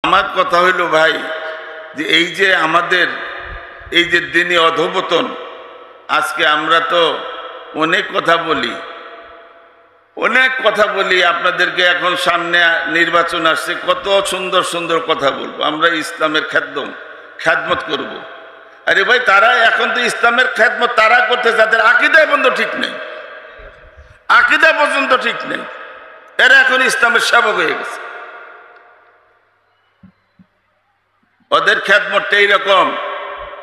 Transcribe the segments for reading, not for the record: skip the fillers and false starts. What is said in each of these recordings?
আমার কথা হইল ভাই যে এই যে আমাদের এই যে দিনই অধঃপতন, আজকে আমরা তো অনেক কথা বলি আপনাদেরকে। এখন সামনে নির্বাচন আসছে, কত সুন্দর সুন্দর কথা বলবো, আমরা ইসলামের খ্যাদমত করব। আরে ভাই, তারা এখন তো ইসলামের খ্যাদমত তারা করতে, যাদের আকীদা পর্যন্ত ঠিক নেই, আকীদা পর্যন্ত ঠিক নেই, এরা এখন ইসলামের সেবক হয়ে গেছে। ওদের খ্যাদমতটা এইরকম।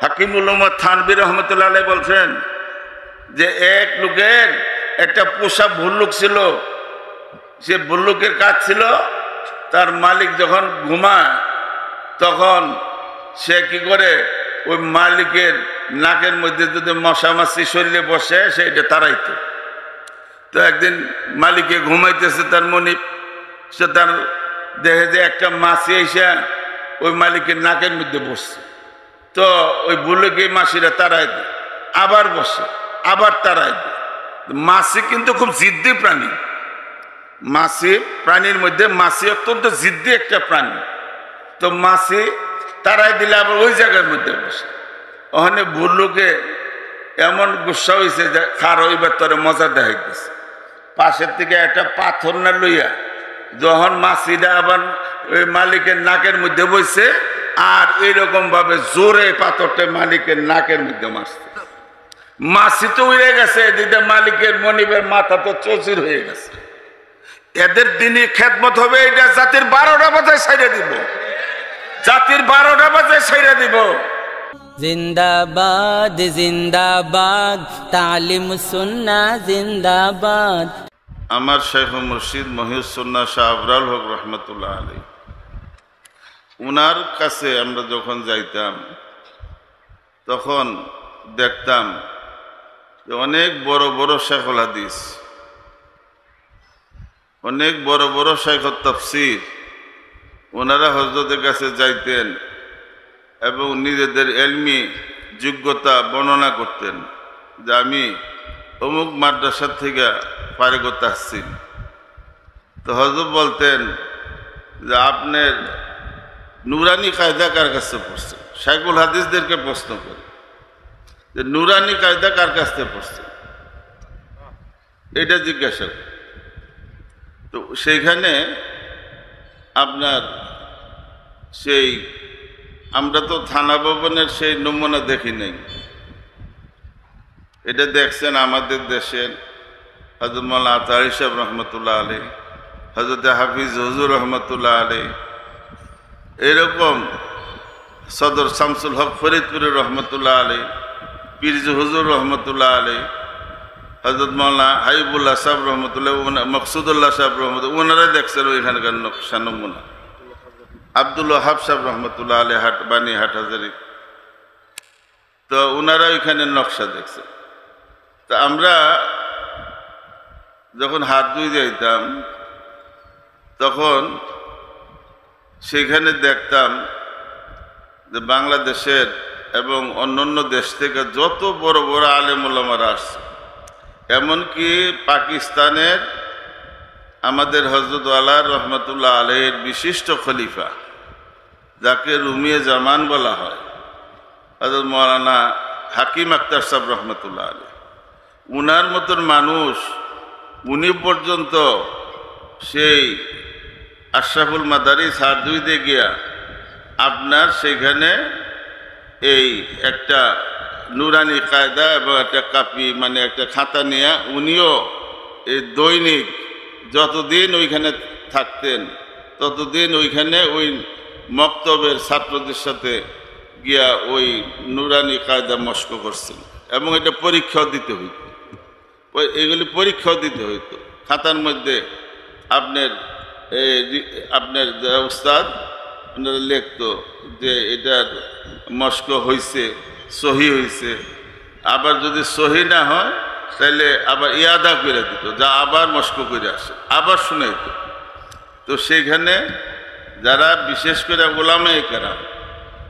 হাকিমুল উম্মত থানভী রহমতুল্লাহ আলাইহি বলছেন যে এক লোকের একটা পোষা ভল্লুক ছিল, সে ভল্লুকের কাজ ছিল তার মালিক যখন ঘুমায় তখন সে কি করে, ওই মালিকের নাকের মধ্যে যদি মশা মাছি শরীরে বসে সেটা তাড়াইতো। তো একদিন মালিকে ঘুমাইতেছে তার মনিব, সে তার দেখে যে একটা মাছি এসে ওই মালিকের নাকের মধ্যে বসছে। তো ওই ভল্লুকে মাছিরা তাড়াই দেয়, আবার বসে, আবার তাড়াই দেয়। মাছি কিন্তু খুব জিদ্দি প্রাণী, প্রাণীর মধ্যে মাছি অত্যন্ত জিদ্দি একটা প্রাণী। তো মাছি তাড়াই দিলে আবার ওই জায়গার মধ্যে বসে। ওখানে ভল্লুকে এমন গুসা হয়েছে যে খার ওইবার তোরে মজা দেখাইতেছে, পাশের থেকে একটা পাথর না লইয়া যখন মাছিটা আবার ওই মালিকের নাকের মধ্যে বসছে, আর এইরকম ভাবে জোরে পাথরটা মালিকের নাকের মধ্যে মারছে। মাছি তো উড়ে গেছে, এদিকে মালিকের মনিবের মাথা তো চৌচির হয়ে গেছে। এদের দিনই খেদমত হবে, এটা জাতির 12টা বাজায় ছাইড়া দিব, জাতির 12টা বাজায় ছাইড়া দিব। জিন্দাবাদ জিন্দাবাদ, তালিম সুন্নাহ জিন্দাবাদ। আমার শেখ মুর্শিদ মহিউসুন্নাহ শাহ আবরাল হক রহমতুল্লাহ আলাইহি, উনার কাছে আমরা যখন যাইতাম তখন দেখতাম যে অনেক বড় বড় শেখুল হাদিস, অনেক বড় বড় শেখুল তাফসীর, ওনারা হযরতের কাছে যাইতেন এবং নিজেদের ইলমি যোগ্যতা বর্ণনা করতেন যে আমি অমুক মাদ্রাসা থেকে ফারিগ তাহসিল। তো হযরত বলতেন যে আপনার নুরানি কায়দা কার কাছে পড়ছেন? শেখুল হাদিসদেরকে প্রশ্ন করে যে নুরানি কায়দা কার কাছ থেকে পড়ছেন, এটা জিজ্ঞাসা করে। তো সেইখানে আপনার সেই আমরা তো থানা ভবনের সেই নমুনা দেখি নাই, এটা দেখছেন আমাদের দেশের হযরত মাওলানা আতাহারী সাহেব রহমতুল্লাহ আলাইহি, হযরত হাফিজ হুজুর রহমতুল্লাহ আলাইহি, এরকম সদর শামসুল হক ফরিদপুরের রহমতুল্লাহ আলাইহি, পীরজি হুজুর রহমতুল্লাহ আলাইহি, হযরত মাওলানা হাবিবুল্লাহ সাহেব রহমতুল্লাহ, মকসুদুল্লাহ সাহেব রহমতুল্লাহ, ওনারাই দেখছেন ওইখানকার নকশা নমুনা। আব্দুল ওয়াহাব সাহেব রহমতুল্লাহ আলাইহি বানি হাটহাজারী, তো ওনারা ওইখানে নকশা দেখছেন। তো আমরা যখন হাত ধুয়ে যাইতাম তখন সেখানে দেখতাম যে বাংলাদেশের এবং অন্যান্য দেশ থেকে যত বড় বড় আলেম ওলামারা আসছে, এমনকি পাকিস্তানের আমাদের হযরত আলা রহমতুল্লাহ আলাইহির বিশিষ্ট খলিফা, যাকে রুমিয়ে জামান বলা হয়, হযরত মাওলানা হাকিম আখতার সাহেব রহমতুল্লাহ আলাইহি, উনার মতন মানুষ, উনি পর্যন্ত সেই আশরাফুল মাদারিস হাত ধুইতে গিয়া আপনার সেখানে এই একটা নুরানি কায়দা এবং একটা কাপি মানে একটা খাতা নিয়ে উনিও এই দৈনিক যতদিন ওইখানে থাকতেন ততদিন ওইখানে ওই মক্তবের ছাত্রদের সাথে গিয়া ওই নুরানি কায়দা মস্ক করছেন, এবং এটা পরীক্ষাও দিতে হইত, এগুলি পরীক্ষাও দিতে হইতো। খাতার মধ্যে আপনার যারা উস্তাদ ওনারা লিখতো যে এটার মস্ক হয়েছে, সহি হয়েছে, আবার যদি সহি না হয় তাহলে আবার ইয়াদা করে দিত, যা আবার মস্ক করে আসে, আবার শুনাইত। তো সেইখানে যারা বিশেষ করে ওলামায়ে কেরাম,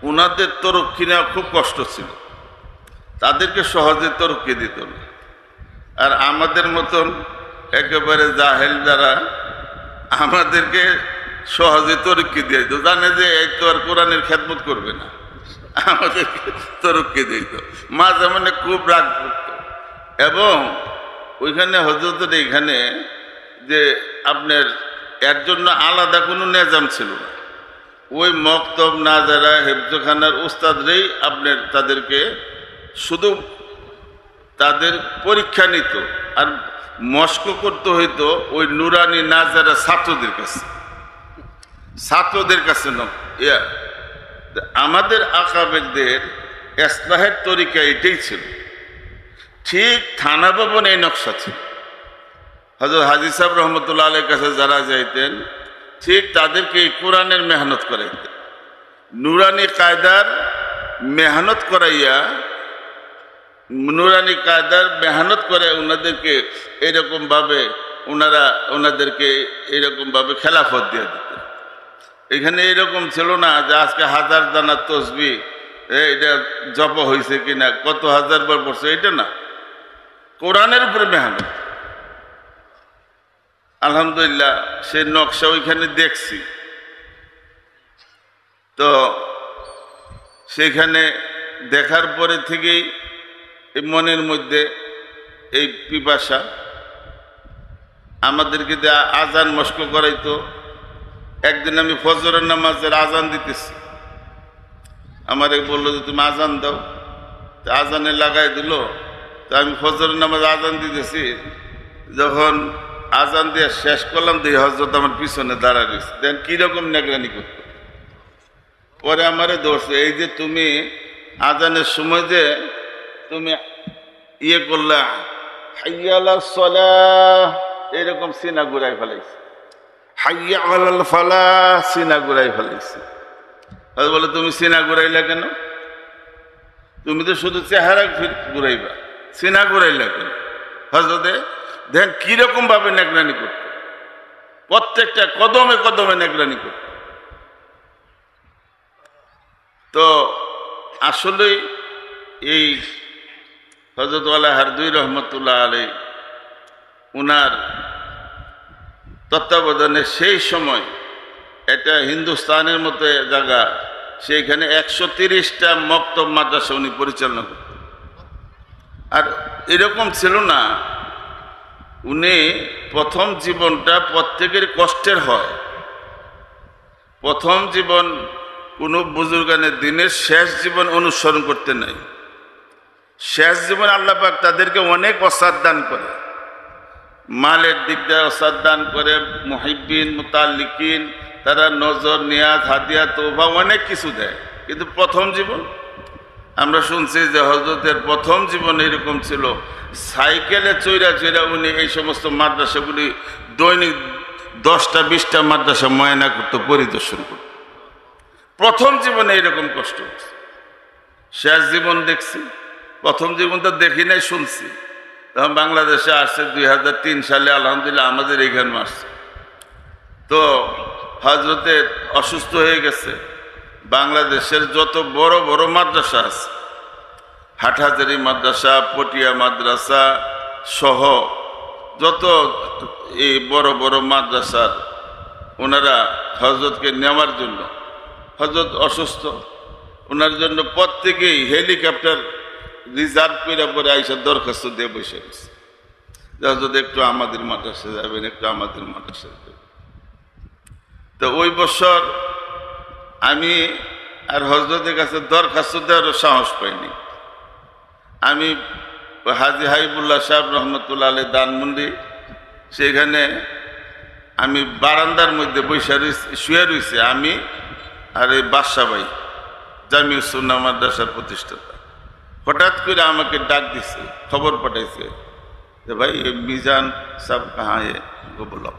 ওনাদের তরক্কি নেওয়া খুব কষ্ট ছিল, তাদেরকে সহজে তরক্কি দিত না। আর আমাদের মতন একেবারে জাহেল যারা, আমাদেরকে সহজে তরক্কি দিয়ে দিত, জানে যে এই তো আর কোরআনের খেদমত করবে না, আমাদের তরক্কি দিত। মাঝে মানে খুব রাগ করত। এবং ওইখানে হজরতের এইখানে যে আপনার এর জন্য আলাদা কোনো নিজাম ছিল না, ওই মক্তব নাজারা হেফজখানার উস্তাদরাই আপনার তাদেরকে শুধু তাদের পরীক্ষা নিত আর মস্ক করতে হইতো ওই নুরানি নাজারা ছাত্রদের কাছে আমাদের আকাবেরদের ইসলাহের তরিকা এটাই ছিল। ঠিক থানা ভবন এই নকশা ছিল। হযরত হাজী সাহেব রহমতুল্লাহ আলাইহির কাছে যারা যাইতেন ঠিক তাদেরকে এই কোরআনের মেহনত করাইতেন, নুরানি কায়দার মেহনত করাইয়া, নুরানি কায়দার মেহনত করে ওনাদেরকে এইরকম ভাবে ওনাদেরকে এইরকম ভাবে খেলাফত দিয়ে দিতেন। এখানে এরকম ছিল না যে আজকে 1000 দানা তসবিহ এটা জপ হয়েছে কিনা, কত হাজার বার পড়ছে, এটা না, কোরআনের উপরে মেহনত। আলহামদুলিল্লাহ সেই নকশা ওইখানে দেখছি। তো সেখানে দেখার পরে থেকেই মনের মধ্যে এই পিপাসা, আমাদেরকে আজান মস্ক করাইতো। একদিন আমি ফজরের নামাজের আজান দিতেছি, আমারে বললো যে তুমি আজান দাও, তো আজানে লাগাই দিল। তো আমি ফজরের নামাজ আজান দিতেছি, যখন আজান দিয়ে শেষ করলাম দিয়ে হযরত আমার পিছনে দাঁড়ায় রয়েছে, দেখেন কিরকম নেগরানি করতো। পরে আমারে ধরছে, এই যে তুমি আজানের সময় যে তুমি ইয়ে করলা হাইয়া আলাস সালাহ, এরকম সিনা ঘুরাই ফেলাইছে, হাইয়া আলাল ফালাহ সিনা ঘুরাই ফেলাইছে। বলে তুমি সিনা ঘুরাইলা কেন? তুমি তো শুধু চেহারা ঘুরাইবা, সিনা ঘুরাইলা কেন? হযরতে দেখেন কিরকম ভাবে নেগরানি করত, প্রত্যেকটা কদমে কদমে নেগরানি করত। তো আসলে এই হযরত ওয়ালা হারদুই রহমতুল্লাহ আলাইহি উনার তত্ত্বাবধানে সেই সময় এটা হিন্দুস্তানের মতো জায়গা, সেইখানে 130টা মক্তব মাদ্রাসা উনি পরিচালনা করতেন। আর এরকম ছিল না, উনি প্রথম জীবনটা প্রত্যেকের কষ্টের হয়। প্রথম জীবন কোনো বুজুর্গানের দিনের শেষ জীবন অনুসরণ করতে নাই। শেষ জীবন আল্লাহ পাক তাদেরকে অনেক অসাদ দান করে, মালের দিক দিয়ে অসাদ দান করে, মুহিব্বিন মুতাল্লিকিন, তারা নজর নিয়াজ হাদিয়া তওবা অনেক কিছু দেয়। কিন্তু প্রথম জীবন আমরা শুনছি যে হযরতের প্রথম জীবন এরকম ছিল, সাইকেলে চৈরা চৈরা উনি এই সমস্ত মাদ্রাসাগুলি দৈনিক 10টা 20টা মাদ্রাসা ময়না করত, পরিদর্শন করত। প্রথম জীবনে এরকম কষ্ট হচ্ছে। শেষ জীবন দেখছি, প্রথম জীবন তো দেখি নাই, শুনছি। তখন বাংলাদেশে আসছে 2003 সালে, আলহামদুলিল্লাহ আমাদের এইখানে আসছে। তো হযরতের অসুস্থ হয়ে গেছে। বাংলাদেশের যত বড় বড় মাদ্রাসা আছে, হাটহাজারী মাদ্রাসা, পটিয়া মাদ্রাসা সহ যত এই বড় বড় মাদ্রাসার ওনারা হযরতকে নেওয়ার জন্য, হযরত অসুস্থ, ওনার জন্য প্রত্যেকেই হেলিকপ্টার রিজার্ভ করে পরে আইসা দরখাস্ত দিয়ে বসে গেছে, হযরত একটু আমাদের মাদ্রাসা যাবেন, একটু আমাদের মাদ্রাসা যাবেন। তো ওই বছর আমি আর হযরতের কাছে দরখাস্ত দেওয়ারও সাহস পাইনি। আমি হাজী হাইবুল্লাহ সাহেব রহমতুল্লাহ আলাইহি দানমন্ডি, সেখানে আমি বারান্দার মধ্যে বসে শুয়ে রয়েছে, আমি আর এই বাদশা ভাই, জামিউস সুন্নাহ মাদ্রাসার প্রতিষ্ঠাতা। হঠাৎ করে আমাকে ডাক দিছে, খবর পাঠাইছে যে ভাই মিজান সাহেব কাহা হে, বললাম।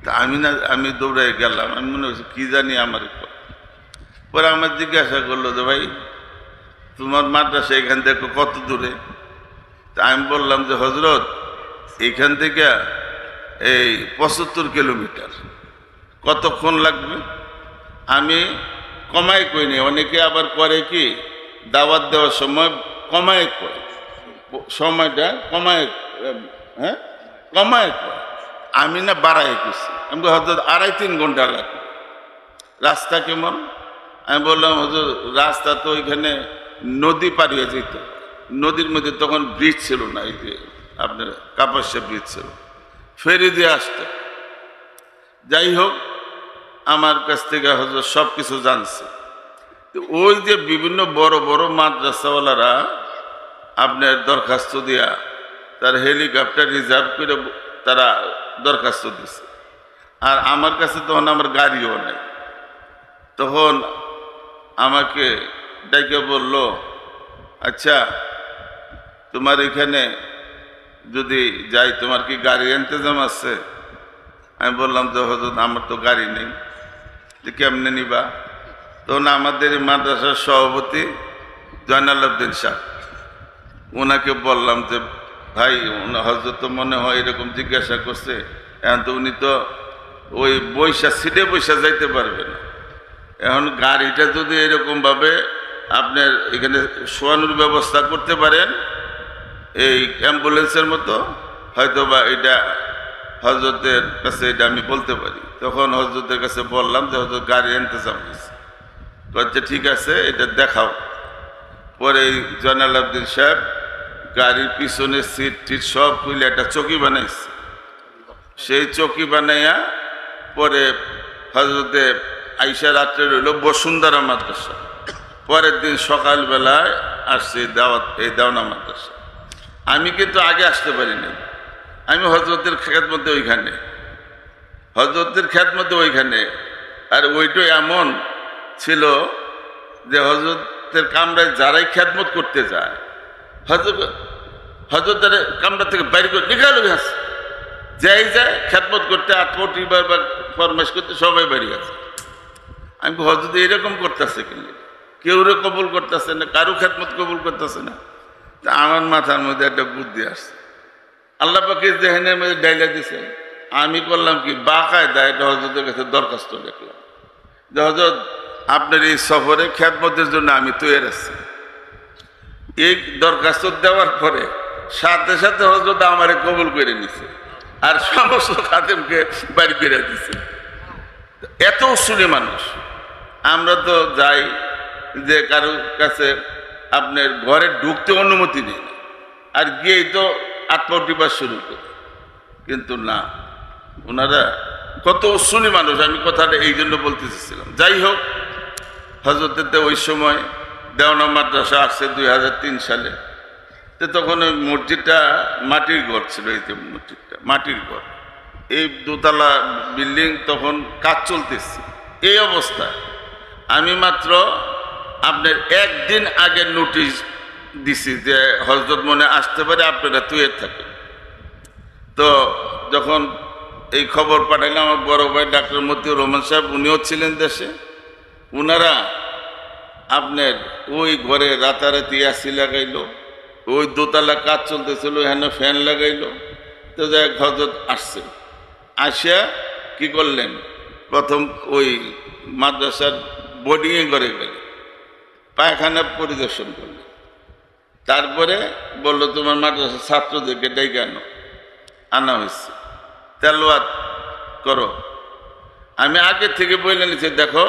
তা আমি দৌড়াই গেলাম, আমি মনে হচ্ছে কি জানি আমার। পরে আমার জিজ্ঞাসা করলো যে ভাই তোমার মাদ্রাসা এখান থেকে কত দূরে? তা আমি বললাম যে হযরত এইখান থেকে এই 75 কিলোমিটার। কতক্ষণ লাগবে? আমি কমাই কইনি, অনেকে আবার করে কি দাওয়াত দেওয়ার সময় কমায় করে, সময়টা কমায়, হ্যাঁ কমায় করে। আমি না বাড়াই করছি, আমি হয়তো 2.5-3 ঘন্টা লাগবে। রাস্তা কেমন? আমি বললাম হুজুর রাস্তা তো ওইখানে নদী পাড়িয়ে যেত, নদীর মধ্যে তখন ব্রিজ ছিল না, এই যে আপনার কাপাসিয়া ব্রিজ ছিল, ফেরি দিয়ে আসতো। যাই হোক, আমার কাছ থেকে হুজুর সব কিছু জানছে। তো ওই যে বিভিন্ন বড় বড় মাদ্রাসাওয়ালারা আপনার দরখাস্ত দিয়া তার হেলিকপ্টার রিজার্ভ করে তারা দরখাস্ত দিছে, আর আমার কাছে তখন আমার গাড়িও নেই। তখন আমাকে ডেকে বলল, আচ্ছা তোমার এখানে যদি যাই তোমার কি গাড়ির ইন্তজাম আছে? আমি বললাম যে হুজুর আমার তো গাড়ি নেই। যে কেমনে নিবা? তখন আমাদের এই মাদ্রাসার সভাপতি জয়নাল আবদিন সাহেব, ওনাকে বললাম যে ভাই হজরত তো মনে হয় এরকম জিজ্ঞাসা করছে, এখন তো উনি তো ওই সিটে বৈশা যাইতে পারবে না, এখন গাড়িটা যদি এরকমভাবে আপনার এখানে শোয়ানোর ব্যবস্থা করতে পারেন এই অ্যাম্বুলেন্সের মতো, হয়তো বা এটা হজরতের কাছে এটা আমি বলতে পারি। তখন হজরতের কাছে বললাম যে হজরত গাড়ির ইন্তজাম হয়েছে। বলছে ঠিক আছে, এটা দেখাও। পরে জয়নাল আবদিন সাহেব গাড়ির পিছনের সিট টিট সব খুলে একটা চৌকি বানাইছে। সেই চৌকি বানাইয়া পরে হজরতে আইসা রাত্রে রইল বসুন্ধরা মাদ্রাসা। পরের দিন সকালবেলায় আসছে এই দেওনা মাদ্রাসা। আমি কিন্তু আগে আসতে পারিনি, আমি হজরতের খেদমতে ওইখানে, হজরতের খেদমতে ওইখানে। আর ওইটাই এমন ছিল যে হজরতের কামরায় যারাই খেদমত করতে যায় হজরতের কামরা থেকে বাইরে করে নিকালো আছে, যাই যায় খেদমত করতে আটপটি বা ফরমাইশ করতে সবাই বাড়ি আছে। আমি হজরত এরকম করতেছে কিন্তু কেউ কবুল করতেছে না, কারো খেদমত কবুল করতেছে না। তা আমার মাথার মধ্যে একটা বুদ্ধি আসছে, আল্লাহ পাকে জেহেনের মধ্যে ডাইলা দিছে। আমি করলাম কি বাকায়দা এটা হজরতের কাছে দরখাস্ত লিখলাম যে হজরত আপনার এই সফরে খেদমতের জন্য আমি তৈরি আছি। এই দরখাস্ত দেওয়ার পরে সাথে সাথে হজরত আমারে কবুল করে নিছে আর সমস্ত খাদেমকে বাড়ি করে দিছে। এত উসুলি মানুষ। আমরা তো যাই যে কারোর কাছে আপনার ঘরে ঢুকতে অনুমতি নেই, আর গিয়েই তো আত্মটিবা শুরু করে। কিন্তু না, ওনারা কত উসুলি মানুষ, আমি কথাটা এই জন্য বলতে চেয়েছিলাম। যাই হোক, হজরতে ওই সময় দেওনা মাদ্রাসা আসছে 2003 সালে। তো তখন ওই মসজিদটা মাটির ঘর ছিল, এই যে মসজিদটা মাটির ঘর, এই দোতলা বিল্ডিং, তখন কাজ চলতেছে। এই অবস্থায় আমি মাত্র আপনার একদিন আগে নোটিশ দিছি যে হজরত মনে আসতে পারে, আপনারা তুই থাকেন। তো যখন এই খবর পাঠাইলাম, আমার বড় ভাই ডাক্তার মতিউর রহমান সাহেব, উনিও ছিলেন দেশে। ওনারা আপনার ওই ঘরে রাতারাতি এসি লাগাইলো, ওই দোতলা কাজ চলতেছিল, এখানে ফ্যান লাগাইলো। তো যাই হজরত আসছে, আসিয়া কি করলেন, প্রথম ওই মাদ্রাসার বোর্ডিংয়ে ঘরে গেলেন, পায়খানা পরিদর্শন করলেন। তারপরে বললো তোমার মাদ্রাসার ছাত্রদেরকে ডেকে আনা হয়েছে, তেলাওয়াত করো। আমি আগে থেকে বলে নিচ্ছি, দেখো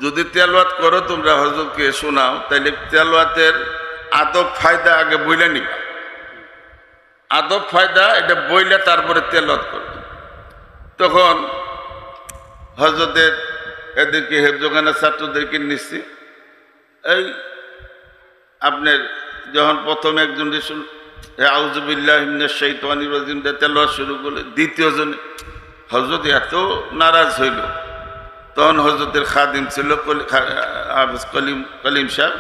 যদি তেলাওয়াত করো তোমরা হযরতকে শোনাও, তাইলে তেলাওয়াতের আদব ফায়দা আগে বইলে নিবা, আদব ফায়দা এটা বইলে তারপরে তেলাওয়াত করবে। তখন হযরতের এদেরকে হেফজখানার ছাত্রদেরকে নিচ্ছি। এই আপনার যখন প্রথম একজন আউযু বিল্লাহি মিনাশ শাইতানির রাজিম তেলাওয়াত শুরু করলে, দ্বিতীয় জন হযরত এত নারাজ হইল। তখন হযরতের খাদিম ছিল কলিম সাহেব,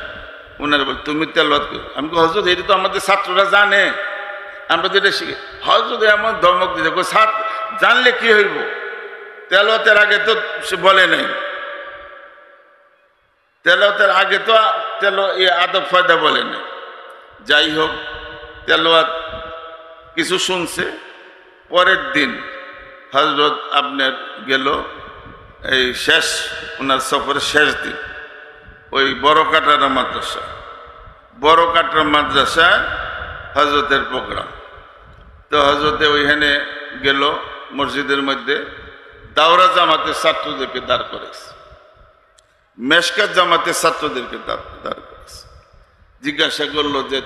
ওনারা বল তুমি তেলাওয়াত করো। আমি হযরত এটা তো আমাদের ছাত্ররা জানে, আমরা তো এটা শিখি। হযরত এমন ধমক দিতে, জানলে কি হইব, তেলাওয়াতের আগে তো সে বলে নাই, তেলাওয়াতের আগে তো আদব ফায়দা বলে নাই। যাই হোক, তেলাওয়াত কিছু শুনছে। পরের দিন হযরত আপনার গেল এই শেষ, ওনার সফরের শেষ দিন, ওই বড় কাটারা মাদ্রাসা, বড় কাটারা মাদ্রাসায় হযরতের প্রোগ্রাম। তো হযরতে ওইখানে গেল, মসজিদের মধ্যে দাওরা জামাতের ছাত্রদেরকে দাঁড় করেছে। মেশকাত জামাতের ছাত্রদেরকে দাঁড় করেছে। জিজ্ঞাসা করলো যে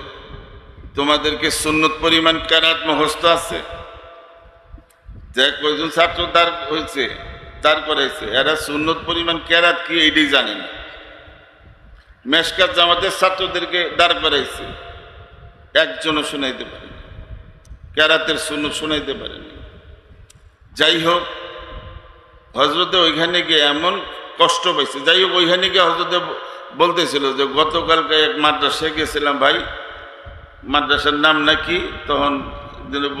তোমাদেরকে সুন্নত পরিমাণ কেরাত মুখস্থ আছে? যে কয়জন ছাত্র দাঁড় করাইছে এরা সুন্নত পরিমাণ কেরাত কি এইটাই জানে না। মেশকাত জামাতের ছাত্রদেরকে দাঁড় করাইছে, একজনও শুনাইতে পারেনি, কেরাতের সুন্নত শুনাইতে পারেনি। যাই হোক, হজরতে ওইখানে গিয়ে এমন কষ্ট পাইছে। যাই হোক, ওইখানে গিয়ে হজরতে বলতেছিল যে গতকালকে এক মাদ্রাসায় গেছিলাম ভাই, মাদ্রাসার নাম নাকি, তখন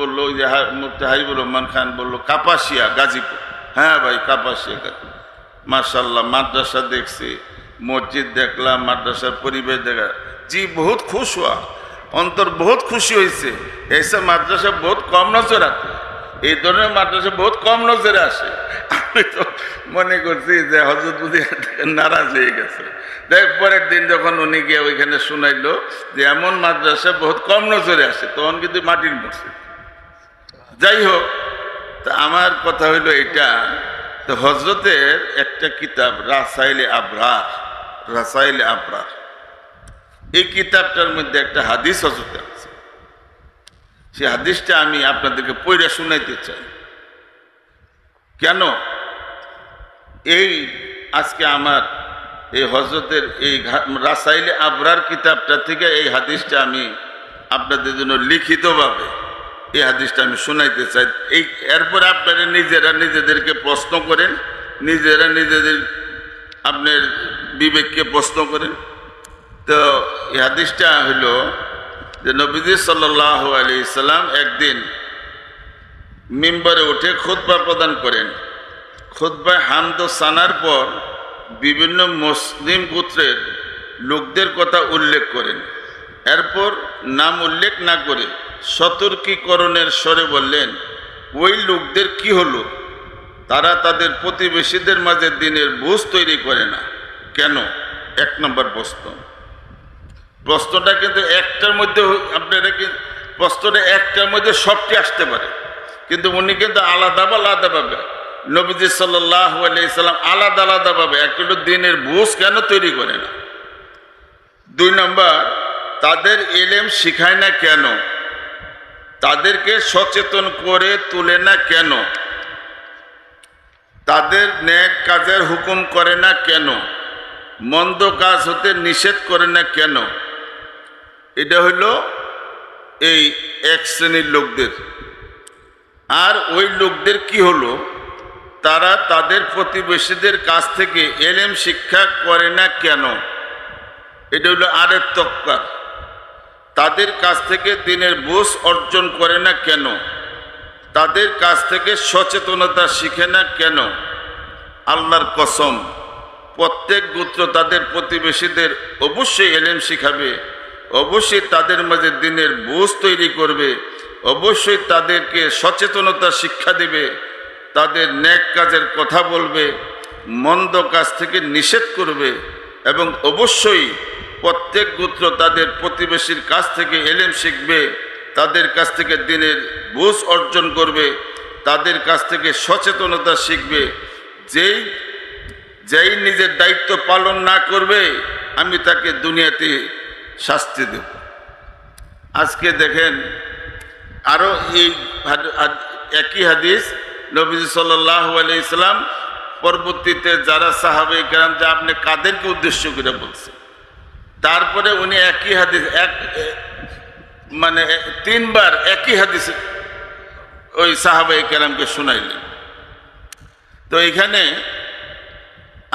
বললো ওই যে মুফতি হাবিবুর রহমান খান বললো কাপাসিয়া, গাজীপুর। হ্যাঁ ভাই, কাপাসিয়া। মাশাআল্লাহ, মাদ্রাসা দেখছি, মসজিদ দেখলাম, মাদ্রাসার পরিবেশ দেখা, জি বহুত খুশ হওয়া, অন্তর বহুত খুশি হয়েছে। এইসব মাদ্রাসা বহুত কম নজর রাখে, এই ধরনের মাদ্রাসা বহুত কম নজরে আসে। আমি তো মনে করছি যে হযরত বুঝি নারাজ হয়ে গেছে। দেখ পরের দিন যখন উনি গিয়ে ওইখানে শুনাইলো যে এমন মাদ্রাসা বহুত কম নজরে আসে, তখন কিন্তু মাটির মরছে। যাই হোক, তা আমার কথা হইলো এটা, তো হজরতের একটা কিতাব রাসাইলে আবরার, রাসাইলে আবরার, এই কিতাবটার মধ্যে একটা হাদিস হজরতে আছে। সেই হাদিসটা আমি আপনাদেরকে পড়ে শুনাইতে চাই। কেন এই আজকে আমার এই হজরতের এই রাসাইলে আবরার কিতাবটা থেকে এই হাদিসটা আমি আপনাদের জন্য লিখিতভাবে এই হাদিসটা আমি শোনাইতে চাই। এরপর আপনারা নিজেরা নিজেদেরকে প্রশ্ন করেন, নিজেরা নিজেদের আপনার বিবেককে প্রশ্ন করেন। তো এই হাদিসটা হলো যে নবীজি সাল্লাল্লাহু আলাইহি সাল্লাম একদিন মিম্বরে উঠে খুতবা প্রদান করেন। খুতবায় হামদ ও সানার পর বিভিন্ন মুসলিম গোত্রের লোকদের কথা উল্লেখ করেন। এরপর নাম উল্লেখ না করে সতর্কীকরণের স্বরে বললেন, ওই লোকদের কি হলো? তারা তাদের প্রতিবেশীদের মাঝে দিনের বুঝ তৈরি করে না কেন? এক নম্বর প্রশ্নটা কিন্তু একটার মধ্যে, আপনারা কিন্তু প্রশ্নটা একটার মধ্যে সবটি আসতে পারে, কিন্তু উনি কিন্তু আলাদাভাবে নবীজি সাল্লাল্লাহু আলাইহি সাল্লাম আলাদাভাবে একটা হলো দিনের বুঝ কেন তৈরি করে না। 2 নম্বর, তাদের ইলম শিখায় না কেন? তাদেরকে সচেতন করে তোলে না কেন? তাদের নেক কাজের হুকুম করে না কেন? মন্দ কাজ হতে নিষেধ করে না কেন? এটা হইল এই এক শ্রেণীর লোকদের। আর ওই লোকদের কি হলো? তারা তাদের প্রতিবেশীদের কাছ থেকে ইলম শিক্ষা করে না কেন? এটা হইল আরেক তক্কা। তাদের কাছ থেকে দিনের বুঝ অর্জন করে না কেন? তাদের কাছ থেকে সচেতনতা শিখে না কেন? আল্লাহর কসম, প্রত্যেক গোত্র তাদের প্রতিবেশীদের অবশ্যই ইলম শিখাবে, অবশ্যই তাদের মাঝে দিনের বুঝ তৈরি করবে, অবশ্যই তাদেরকে সচেতনতা শিক্ষা দেবে, তাদের নেক কাজের কথা বলবে, মন্দ কাজ থেকে নিষেধ করবে, এবং অবশ্যই প্রত্যেক গোত্র তাদের প্রতিবেশীর কাছ থেকে ইলম শিখবে, তাদের কাছ থেকে দিনের বুঝ অর্জন করবে, তাদের কাছ থেকে সচেতনতা শিখবে। যেই নিজের দায়িত্ব পালন না করবে, আমি তাকে দুনিয়াতে শাস্তি দেব। আজকে দেখেন আরো এই একই হাদিস নবীজি সাল্লাল্লাহু আলাইহি সাল্লাম পরবর্তীতে যারা সাহাবে কেরাম, যা আপনি কাদেরকে উদ্দেশ্য করে বলছেন, তারপরে উনি একই হাদিস মানে 3 বার একই হাদিস ওই সাহাবে কেরামকে শুনাইলেন। তো এখানে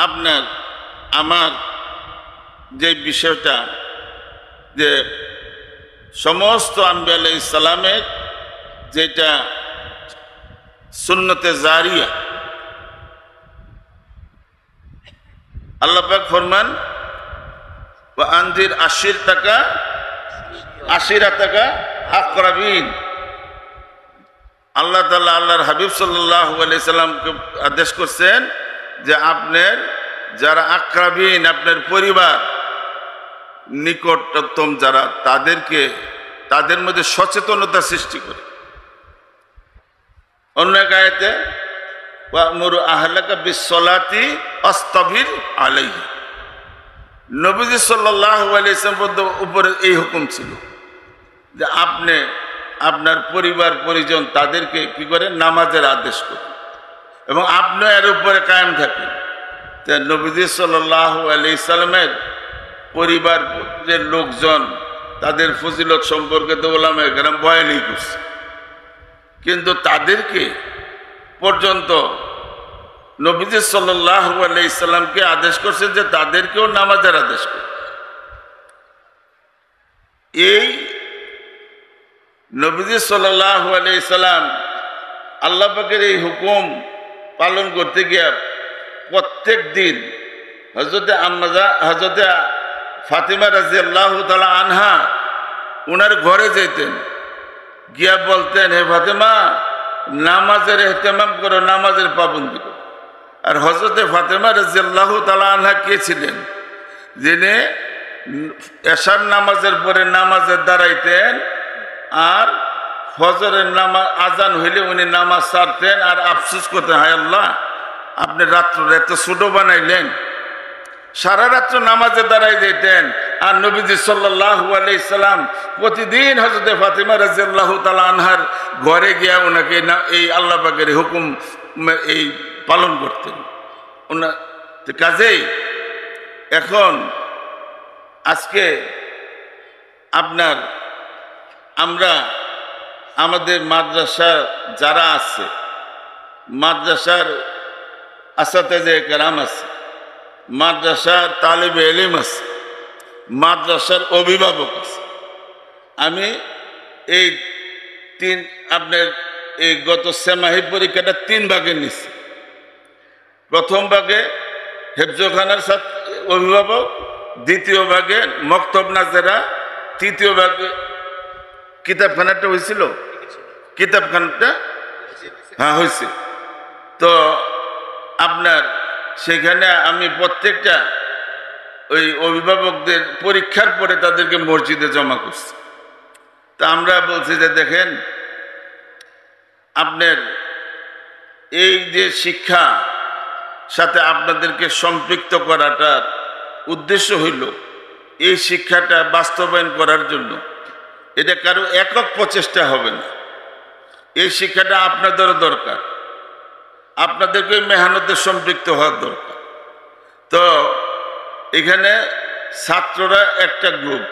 আপনার আমার যে বিষয়টা, যে সমস্ত আম্বিয়া আলাইহিস সালামের যেটা সুন্নতে জারিয়া, আল্লাহ পাক ফরমান ওয়া আনজির আশিরাতাকা আকরাবিন। আল্লাহ তাআলা আল্লাহর হাবিব সাল্লাল্লাহু আলাইহি সাল্লামকে আদেশ করছেন যে আপনার যারা আকরাবিন, আপনার পরিবার নিকটতম যারা, তাদের মধ্যে সচেতনতা সৃষ্টি করে। অন্য এক আয়াতে ওয়া'মুরু আহলাকা বিস-সালাতি ওয়াসতাবির আলাইহা, নবীজি সাল্লাল্লাহু আলাইহি ওয়াসাল্লামের উপরে এই হুকুম ছিল যে আপনি আপনার পরিবার পরিজন তাদেরকে কি করেন, নামাজের আদেশ করেন এবং আপনি এর উপরে কায়েম থাকেন। তা নবীজি সাল্লাল্লাহু আলাইহি ওয়াসাল্লামের পরিবারের লোকজন তাদের ফজিলত সম্পর্কে তো ওলামায়ে কেরাম বয়ানই করছে, কিন্তু তাদেরকে পর্যন্ত নবীজি সাল্লাল্লাহু আলাইহি ওয়াসাল্লামকে আদেশ করছে যে তাদেরকেও নামাজের আদেশ করে। এই নবীজি সাল্লাল্লাহু আলাইহি ওয়াসাল্লাম আল্লাহ পাকের এই হুকুম পালন করতে গিয়ে প্রত্যেক দিন হযরতে ফাতিমা রাদিয়াল্লাহু তাআলা আনহা ওনার ঘরে যেতেন, গিয়া বলতেন, হে ফাতিমা, নামাজের ইহতিমাম করো, নামাজের পাবন্দি করো। আর হযরতে ফাতিমা রাদিয়াল্লাহু তাআলা আনহা কে ছিলেন? যিনি এশার নামাজের পরে নামাজে দাঁড়াইতেন আর ফজরের নামাজ আজান হইলে উনি নামাজ ছাড়তেন আর আফসোস করতেন, হায় আল্লাহ, আপনি রাত্র এত ছোট বানাইলেন। সারা রাত্র নামাজে দাঁড়াই যেতেন আর নবীজি সাল্লাল্লাহু আলাইহি সাল্লাম প্রতিদিন হযরতে ফাতিমা রাদিয়াল্লাহু তাআলা আনহার ঘরে গিয়া ওনাকে এই আল্লাহ পাকের হুকুম এই পালন করতেন। কাজেই এখন আজকে আমরা আমাদের মাদ্রাসা যারা আছে, মাদ্রাসার আসাতেজে কেরাম আছে, মাদ্রাসার তালেবে ইলম আছে, মাদ্রাসার অভিভাবক আছে। আমি এই এই গত সেমাহি পরীক্ষাটা 3 ভাগে নিছি। প্রথম ভাগে হেফজখানার অভিভাবক, দ্বিতীয় ভাগে মক্তব নাজেরা, তৃতীয় ভাগে কিতাবখানাটা হয়েছিল, কিতাবখানাটা হ্যাঁ হয়েছে। তো সেখানে আমি প্রত্যেকটা ওই অভিভাবকদের পরীক্ষার পরে তাদেরকে মসজিদে জমা করছি। তা আমরা বলছি যে দেখেন, আপনার এই যে শিক্ষা সাথে আপনাদেরকে সম্পৃক্ত করাটার উদ্দেশ্য হইল এই শিক্ষাটা বাস্তবায়ন করার জন্য। এটা কারো একক প্রচেষ্টা হবে না, এই শিক্ষাটা আপনাদেরও দরকার, আপনাদেরকে মেহনতে সম্পৃক্ত হওয়ার দরকার। তো এখানে ছাত্ররা একটা গ্রুপ,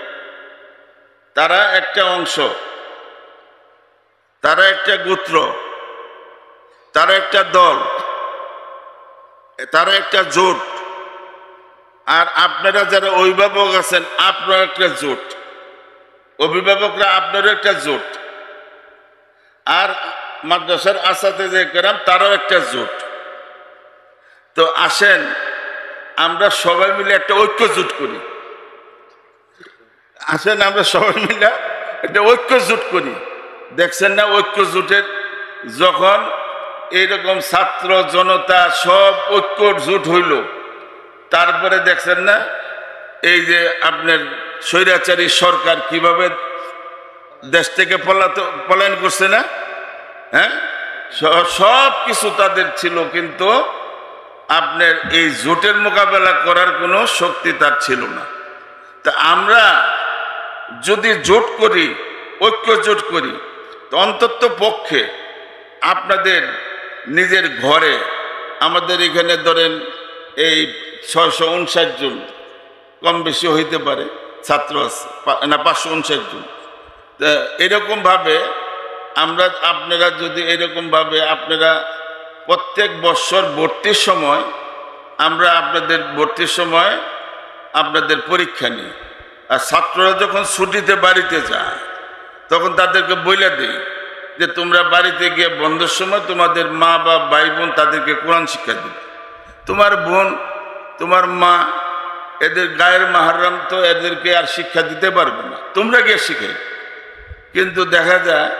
তারা একটা অংশ, তারা একটা গোত্র, তারা একটা দল, তারা একটা জোট। আর আপনারা যারা অভিভাবক আছেন, আপনারা একটা জোট, অভিভাবকরা আপনারও একটা জোট, আর মাদ্রাসার আসাতেজে কেরাম তারাও একটা জোট। তো আসেন আমরা সবাই মিলে একটা ঐক্য জোট করি। আসেন আমরা সবাই মিলে একটা ঐক্য জোট করি। দেখছেন না, ঐক্য জোটের যখন এইরকম ছাত্র জনতা সব ঐক্য জোট হইল, তারপরে দেখছেন না এই যে আপনার স্বৈরাচারী সরকার কিভাবে দেশ থেকে পলায়ন করছে না? হ্যাঁ, সব কিছু তাদের ছিল, কিন্তু আপনার এই জোটের মোকাবেলা করার কোনো শক্তি তার ছিল না। তা আমরা যদি জোট করি, ঐক্য জোট করি, তো অন্তত পক্ষে আপনাদের নিজের ঘরে, আমাদের এখানে ধরেন এই 659 জন কম বেশি হইতে পারে ছাত্র আছে, না 559 জন। তা এরকমভাবে আপনারা যদি এরকমভাবে আপনারা প্রত্যেক বৎসর ভর্তির সময়, আমরা আপনাদের ভর্তির সময় আপনাদের পরীক্ষা নিই, আর ছাত্ররা যখন ছুটিতে বাড়িতে যায় তখন তাদেরকে বইলা দিই যে তোমরা বাড়িতে গিয়ে বন্ধের সময় তোমাদের মা বা ভাই বোন তাদেরকে কোরআন শিক্ষা দিবে। তোমার বোন, তোমার মা, এদের গায়ের মাহরাম তো এদেরকে আর শিক্ষা দিতে পারবে না, তোমরা গিয়ে শিখে। কিন্তু দেখা যায়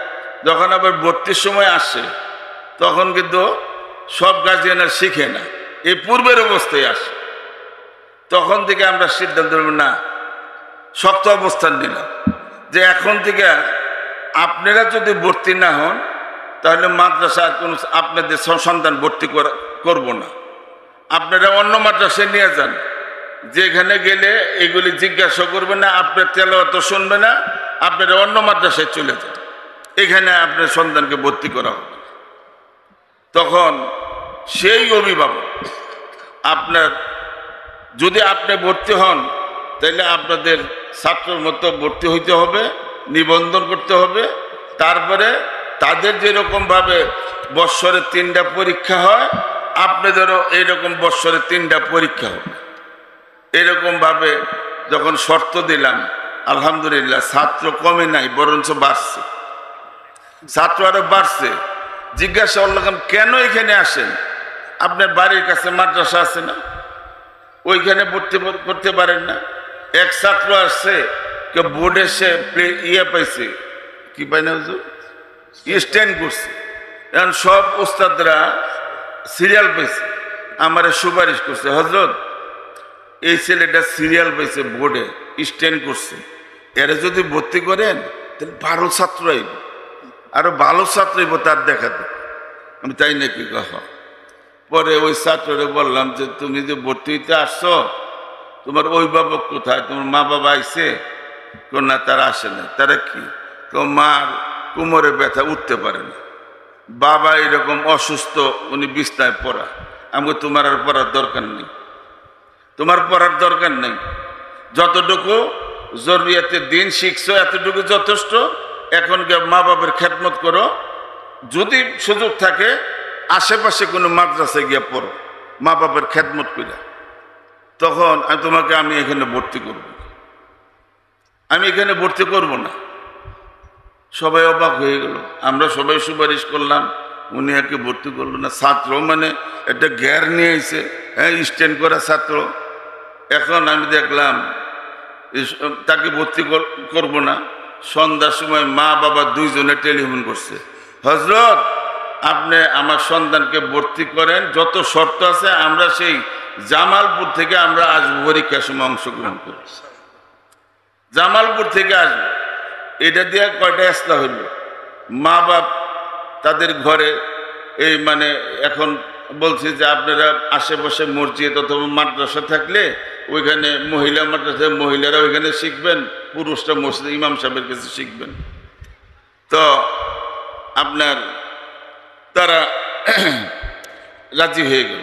যখন আবার ভর্তির সময় আসে তখন কিন্তু সব গার্জিয়ান আর শিখে না, এই পূর্বের অবস্থায় আসে। তখন থেকে আমরা সিদ্ধান্ত নেব, না, শক্ত অবস্থান নিলাম যে এখন থেকে আপনারা যদি ভর্তি না হন তাহলে মাদ্রাসা কোনো আপনাদের সন্তান ভর্তি করব না, আপনারা অন্য মাদ্রাসায় নিয়ে যান, যেখানে গেলে এগুলি জিজ্ঞাসা করবে না, আপনার তেলাওয়াত শুনবে না, আপনার অন্য মাদ্রাসায় চলে যান, এখানে আপনার সন্তানকে ভর্তি করা হবে। তখন সেই অভিভাবক আপনার, যদি আপনি ভর্তি হন তাহলে আপনাদের ছাত্রের মতো ভর্তি হইতে হবে, নিবন্ধন করতে হবে। তারপরে তাদের যেরকমভাবে বৎসরে 3টা পরীক্ষা হয়, আপনাদেরও এইরকম বৎসরে 3টা পরীক্ষা হবে। এরকমভাবে যখন শর্ত দিলাম, আলহামদুলিল্লাহ ছাত্র কমে নাই, বরঞ্চ বাড়ছে, ছাত্র আরো বাড়ছে। জিজ্ঞাসা করলাম, কেন এখানে আসেন? আপনার বাড়ির কাছে মাদ্রাসা আছে না, ওইখানে ভর্তি করতে পারেন না? এক ছাত্র আসছে, কেউ বোর্ডে সে পাইছে, কি পাই না, স্ট্যান্ড করছে। এখন সব উস্তাদরা সিরিয়াল পাইছে, আমারে সুপারিশ করছে, হজরত এই ছেলেটা সিরিয়াল পাইছে, বোর্ডে স্ট্যান্ড করছে, এরা যদি ভর্তি করেন তাহলে 12 ছাত্র আইব, আরো ভালো ছাত্র আইব তার দেখাতে। আমি তাই নাকি কথা। পরে ওই ছাত্ররে বললাম যে তুমি যে ভর্তি হইতে আসছো, তোমার অভিভাবক কোথায়? তোমার মা বাবা আইছে? না, তারা আসে না। তারা কি? তো মার কোমরে ব্যথা, উঠতে পারে না, বাবা এরকম অসুস্থ, উনি বিছনায় পড়া। আমাকে তোমার আর পড়ার দরকার নেই, তোমার পড়ার দরকার নেই, যতটুকু জরুরিয়াতের দিন শিখছো এতটুকু যথেষ্ট। এখন মা বাবার খেদমত করো, যদি সুযোগ থাকে আশেপাশে কোনো মাদ্রাসায় গিয়ে পড়ো, মা বাবার খেদমত করে। তখন আমি এখানে ভর্তি করব, আমি এখানে ভর্তি করব না। সবাই অবাক হয়ে গেল, আমরা সবাই সুপারিশ করলাম, উনি একে ভর্তি করলো না। ছাত্র মানে একটা গ্যার নিয়ে এসে, হ্যাঁ, স্ট্যান্ড করা ছাত্র। এখন আমি দেখলাম তাকে ভর্তি করব না। সন্ধ্যার সময় মা বাবা দুইজনে টেলিফোন করছে, হজরত আপনি আমার সন্তানকে ভর্তি করেন, যত শর্ত আছে আমরা সেই জামালপুর থেকে আমরা আসবো, পরীক্ষার সময় অংশগ্রহণ করি, জামালপুর থেকে আসবো। এটা দিয়ে কয়টা এসলা হইল? মা বাপ তাদের ঘরে এই মানে এখন বলছে যে আপনারা আশেপাশে মসজিদ অথবা মাদ্রাসা থাকলে ওইখানে মহিলা মাদ্রাসায় মহিলারা ওইখানে শিখবেন, পুরুষরা মসজিদে ইমাম সাহেবের কাছে শিখবেন। তো আপনার তারা রাজি হয়ে গেল।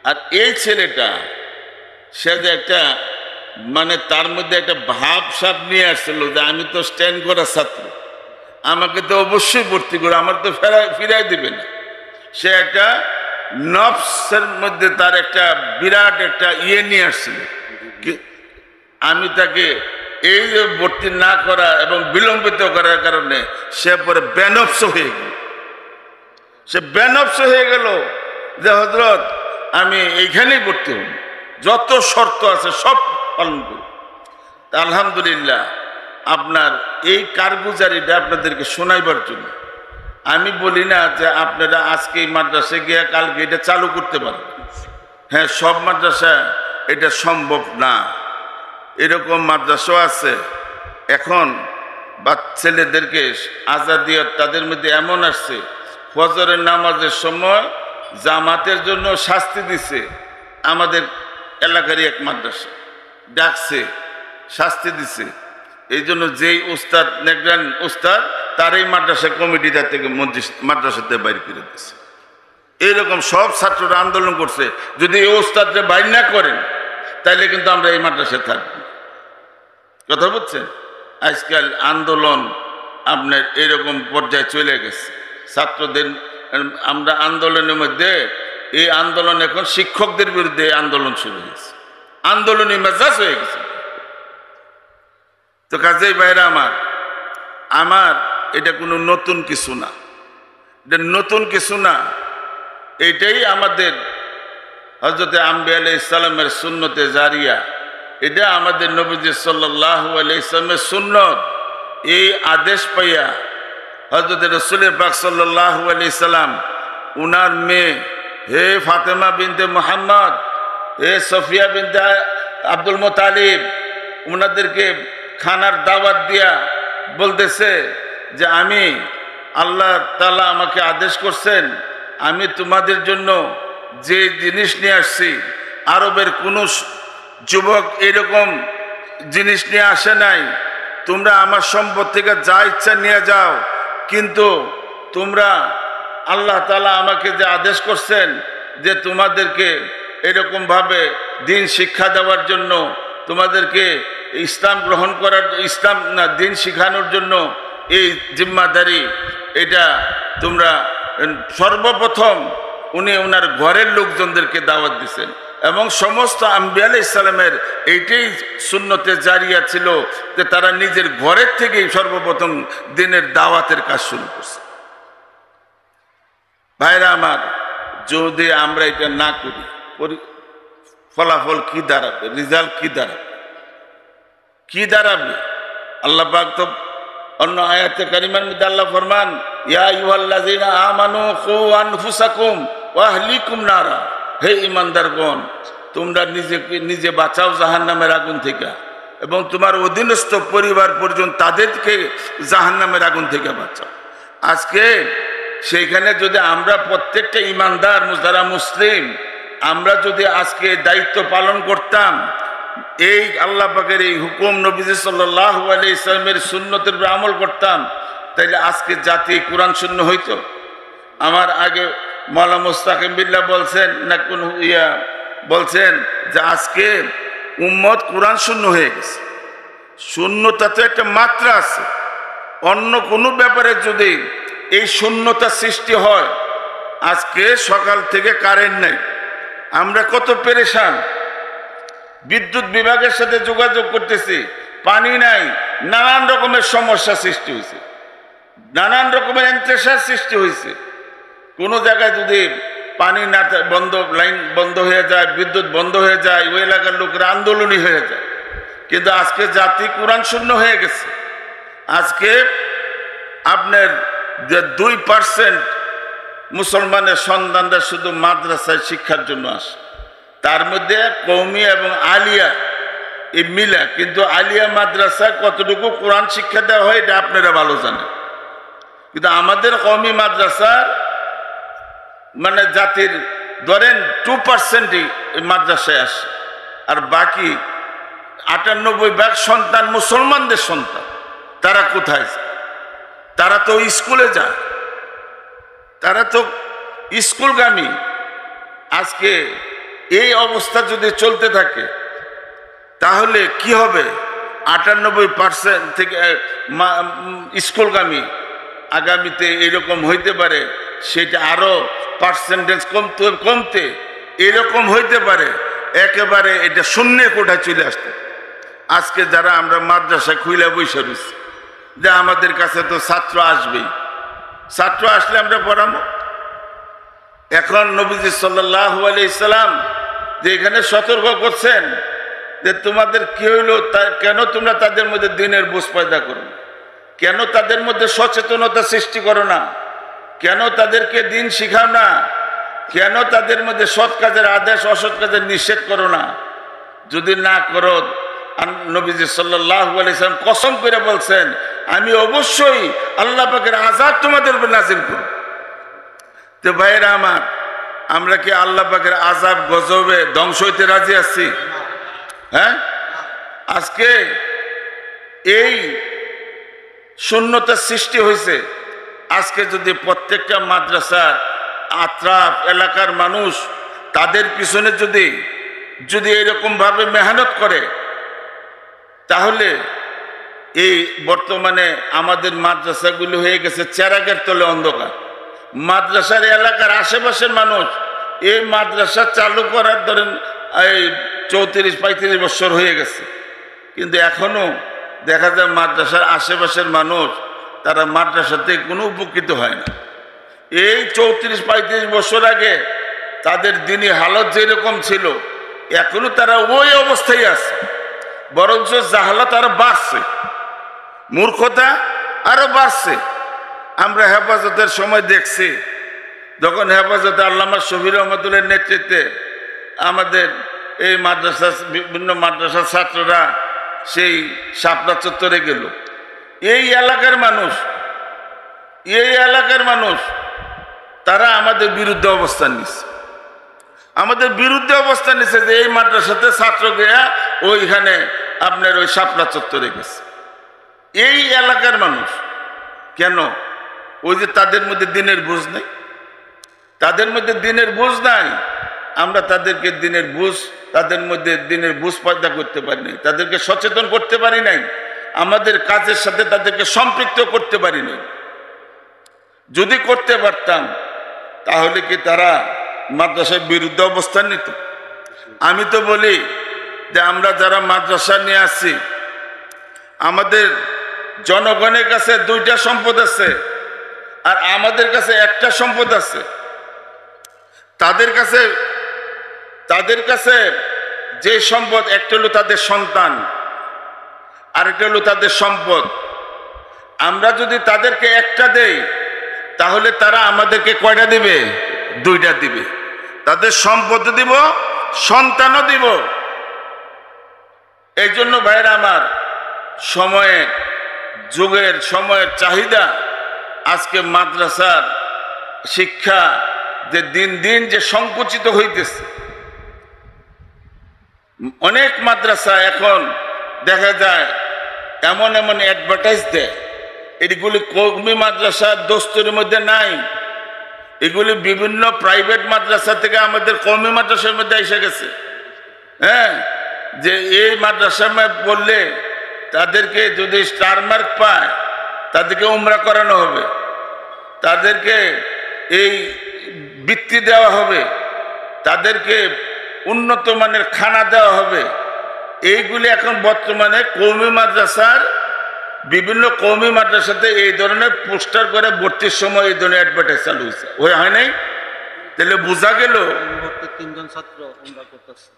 আর এই ছেলেটা, সে যে একটা মানে তার মধ্যে একটা ভাব সাপ নিয়ে আসছিল যে আমি তো স্ট্যান্ড করা ছাত্র, আমাকে তো অবশ্যই ভর্তি করে, আমার তো ফিরাই দিবে না। সে একটা নফসের মধ্যে তার একটা বিরাট একটা নিয়ে আসছিল। আমি তাকে এই যে ভর্তি না করা এবং বিলম্বিত করার কারণে সে পরে বেনফস হয়ে গেল। সে বেনফস হয়ে গেল যে হজরত আমি এইখানেই ভর্তি হব, যত শর্ত আছে সব পালন করব। আলহামদুলিল্লাহ, আপনার এই কারগুজারিটা আপনাদেরকে শোনাইবার জন্য আমি বলি না যে আপনারা আজকে এই মাদ্রাসায় গিয়ে কালকে এটা চালু করতে পারবেন। হ্যাঁ, সব মাদ্রাসা এটা সম্ভব না, এরকম মাদ্রাসাও আছে। এখন ছেলেদেরকে আজাদিয়ত তাদের মধ্যে এমন আসছে, ফজরের নামাজের সময় জামাতের জন্য শাস্তি দিছে। আমাদের এলাকারই এক মাদ্রাসা ডাকছে, শাস্তি দিছে। এই জন্য যেই উস্তাদ নেগরান উস্তাদ, তার এই মাদ্রাসা কমিটিটা থেকে মাদ্রাসাতে বাইর করে দিচ্ছে। এইরকম সব ছাত্ররা আন্দোলন করছে, যদি এই উস্তাদরা বাইর না করেন তাইলে কিন্তু আমরা এই মাদ্রাসায় থাকব। কথা বুঝছেন? আজকাল আন্দোলন আপনার এরকম পর্যায়ে চলে গেছে। ছাত্রদের আমরা আন্দোলনের মধ্যে, এই আন্দোলন এখন শিক্ষকদের বিরুদ্ধে আন্দোলন শুরু হয়েছে, আন্দোলনী মেজাজ হয়ে গেছে। তো কাজেই ভাইরা আমার এটা কোনো নতুন কিছু না, এটা নতুন কিছু না। এটাই আমাদের হযরতে আম্বিয়া আলাইহিস সালামের সুন্নতে জারিয়া, এটা আমাদের নবীজি সাল্লাল্লাহু আলাইহি সাল্লামের সুন্নত। এই আদেশ পাইয়া হযরতে রাসূল পাক সাল্লাল্লাহু আলাইহি সাল্লাম উনার মেয়ে হে ফাতেমা বিনতে মুহাম্মদ, হে সফিয়া বিনতে আব্দুল মুতালিব, উনাদেরকে খানার দাওয়াত দিয়া বলতেছে যে আমি আল্লাহ তাআলা আমাকে আদেশ করছেন, আমি তোমাদের জন্য যে জিনিস নিয়ে আসছি আরবের কোনো যুবক এরকম জিনিস নিয়ে আসে নাই, তোমরা আমার সম্পদ থেকে যা ইচ্ছা নিয়ে যাও, কিন্তু তোমরা আল্লাহ তাআলা আমাকে যে আদেশ করছেন যে তোমাদেরকে এরকমভাবে দিন শিক্ষা দেওয়ার জন্য, তোমাদেরকে ইসলাম গ্রহণ করার, ইসলাম না দিন শিখানোর জন্য এই জিম্মাদারি, এটা তোমরা সর্বপ্রথম উনি ওনার ঘরের লোকজনদেরকে দাওয়াত দিয়েছেন। এবং সমস্ত আম্বিয়া আলাইহিস সালামের এইটাই সুন্নতে জারিয়া ছিল যে তারা নিজের ঘরের থেকেই সর্বপ্রথম দিনের দাওয়াতের কাজ শুরু করছে। ভাইরা আমার, যদি আমরা এটা না করি, ফলাফল কি দাঁড়াবে, রেজাল্ট কি দাঁড়াবে, কি দাঁড়াবে? আল্লাহ পাক তো অন্য আয়াতে কারিমার মধ্যে আল্লাহ ফরমান, ইয়া আইয়ুহাল্লাযীনা আমানু কু আনফুসাকুম ওয়া আহলিকুম নারা, হে ঈমানদারগণ, তোমরা নিজে বাঁচাও জাহান্নামের আগুন থেকে, এবং তোমার অধীনস্থ পরিবার পর্যন্ত তাদেরকে জাহান্নামের আগুন থেকে বাঁচাও। আজকে সেইখানে যদি আমরা প্রত্যেকটা ঈমানদার যারা মুসলিম, আমরা যদি আজকে দায়িত্ব পালন করতাম, এই আল্লাহ পাকের এই হুকুম, নবীজি সাল্লাল্লাহু আলাইহি সাল্লামের সুন্নতের উপর আমল করতাম, তাইলে আজকে জাতি কোরআন শূন্য হইতো। আমার আগে মাওলানা মুস্তাকিম বিল্লাহ বলছেন না কোন বলছেন যে আজকে উম্মত কোরআন শূন্য হয়ে গেছে। শূন্যতা তো একটা মাত্রা আছে, অন্য কোনো ব্যাপারে যদি এই শূন্যতা সৃষ্টি হয়, আজকে সকাল থেকে কারেন্ট নেই, আমরা কত পেরেশান, বিদ্যুৎ বিভাগের সাথে যোগাযোগ করতেছি, পানি নাই, নানান রকমের সমস্যা সৃষ্টি হয়েছে, নানান রকমের ইন্তেশার সৃষ্টি হয়েছে। কোনো জায়গায় যদি পানি না বন্ধ, লাইন বন্ধ হয়ে যায়, বিদ্যুৎ বন্ধ হয়ে যায়, ওই এলাকার লোকেরা আন্দোলনই হয়ে যায়। কিন্তু আজকে জাতি কোরআন শূন্য হয়ে গেছে। আজকে আপনার যে 2% মুসলমানের সন্তানরা শুধু মাদ্রাসায় শিক্ষার জন্য আসে, তার মধ্যে কওমি এবং আলিয়া এই মিলা, কিন্তু আলিয়া মাদ্রাসায় কতটুকু কোরআন শিক্ষা দেওয়া হয় এটা আপনারা ভালো জানেন। কিন্তু আমাদের কওমি মাদ্রাসার মানে জাতির ধরেন 2%ই মাদ্রাসায় আসে, আর বাকি 98% সন্তান মুসলমানদের সন্তান। তারা কোথায় যায়? তারা তো স্কুলে যায়, তারা তো স্কুলগামী। আজকে এই অবস্থা যদি চলতে থাকে তাহলে কি হবে? 98% থেকে স্কুলগামী, আগামীতে এরকম হইতে পারে, সেটা আরো পার্সেন্টেজ কমতে এরকম হইতে পারে, একেবারে এটা শূন্য কোঠায় চলে আসতে। আজকে যারা আমরা মাদ্রাসা খুইলা বসে রয়েছি যে আমাদের কাছে তো ছাত্র আসবেই, ছাত্র আসলে আমরা পড়াবো। এখন নবীজি সাল্লাল্লাহু আলাইহি সাল্লাম যে এখানে সতর্ক করছেন যে তোমাদের কি হইলো, কেন তোমরা তাদের মধ্যে দিনের বোঝ পয়দা করো না, কেন তাদের মধ্যে সচেতনতা সৃষ্টি করো না, কেন তাদেরকে দিন শিখাও না, কেন তাদের মধ্যে সৎ কাজের আদেশ অসৎ কাজের নিষেধ করো না? যদি না করো, নবীজি সাল্লাল্লাহু আলাইহি সাল্লাম কসম করে বলছেন, আমি অবশ্যই আল্লাহ পাকের আযাব তোমাদের উপর নাযিল করব। তো ভাইরা আমার, আমরা কি আল্লাহ পাকের আযাব গজবে ধ্বংস হইতে রাজি আছি? হ্যাঁ, আজকে এই শূন্যতার সৃষ্টি হয়েছে। আজকে যদি প্রত্যেকটা মাদ্রাসার আত্রাফ এলাকার মানুষ তাদের পিছনে যদি এরকম ভাবে মেহনত করে, তাহলে এই বর্তমানে আমাদের মাদ্রাসাগুলো হয়ে গেছে চেরাগের তলে অন্ধকার। মাদ্রাসার এলাকার আশেপাশের মানুষ এই মাদ্রাসা চালু করার ধরেন এই 34-35 বছর হয়ে গেছে, কিন্তু এখনো দেখা যায় মাদ্রাসার আশেপাশের মানুষ তারা মাদ্রাসা থেকে কোনো উপকৃত হয় না। এই 34-35 বছর আগে তাদের দিনী হালত যেরকম ছিল, এখনো তারা ওই অবস্থায় আছে, বরঞ্চ জাহালাত আরো বাড়ছে, মূর্খতা আরো বাড়ছে। আমরা হেফাজতের সময় দেখছি, যখন হেফাজতে আল্লামা শফিউর রহমতুল্লাহর নেতৃত্বে আমাদের এই মাদ্রাসা, বিভিন্ন মাদ্রাসার ছাত্ররা সেই শাপলা চত্বরে গেল, এই এলাকার মানুষ তারা আমাদের বিরুদ্ধে অবস্থান নিচ্ছে। আমাদের বিরুদ্ধে অবস্থান নিচ্ছে যে এই মাদ্রাসাতে ছাত্র গিয়া ওইখানে আপনার ওই শাপলা চত্বরে গেছে। এই এলাকার মানুষ কেন? ওই যে তাদের মধ্যে দিনের বুঝ নেই, তাদের মধ্যে দিনের বুঝ নাই। আমরা তাদেরকে দিনের বুঝ, তাদের মধ্যে দিনের বুঝ পয়দা করতে পারি নাই, তাদেরকে সচেতন করতে পারি নাই, আমাদের কাজের সাথে তাদেরকে সম্পৃক্ত করতে পারি নাই। যদি করতে পারতাম তাহলে কি তারা মাদ্রাসার বিরুদ্ধে অবস্থান নিত? আমি তো বলি যে আমরা যারা মাদ্রাসা নিয়ে আসছি, আমাদের জনগণের কাছে দুইটা সম্পদ আছে আর আমাদের কাছে একটা সম্পদ আছে। তাদের কাছে যে সম্পদ, একটা হলো তাদের সন্তান আর একটা হলো তাদের সম্পদ। আমরা যদি তাদেরকে একটা দেই তাহলে তারা আমাদেরকে কয়টা দিবে? দুইটা দিবে। তাদের সম্পদ দিব, সন্তানও দিব। এই জন্য ভাইরা আমার, যুগের সময়ের চাহিদা, আজকে মাদ্রাসার শিক্ষা যে দিন দিন যে সংকুচিত হইতেছে। অনেক মাদ্রাসা এখন দেখা যায় এমন এমন অ্যাডভার্টাইজ দেয়, এগুলি কওমি মাদ্রাসার দস্তুরের মধ্যে নাই। এগুলি বিভিন্ন প্রাইভেট মাদ্রাসা থেকে আমাদের কওমি মাদ্রাসার মধ্যে এসে গেছে। হ্যাঁ, যে এই মাদ্রাসায় বললে তাদেরকে যদি স্টার মার্ক পায় তাদেরকে উমরা করানো হবে, তাদেরকে এই বৃত্তি দেওয়া হবে, তাদেরকে উন্নত মানের খানা দেওয়া হবে। এইগুলি এখন বর্তমানে কওমি মাদ্রাসার, বিভিন্ন কওমি মাদ্রাসাতে এই ধরনের পোস্টার করে ভর্তির সময় এই ধরনের অ্যাডভার্টাইজ চালু হয়েছে। হয় নাই? তাহলে বোঝা গেল 3 জন ছাত্র উমরা করতেছে।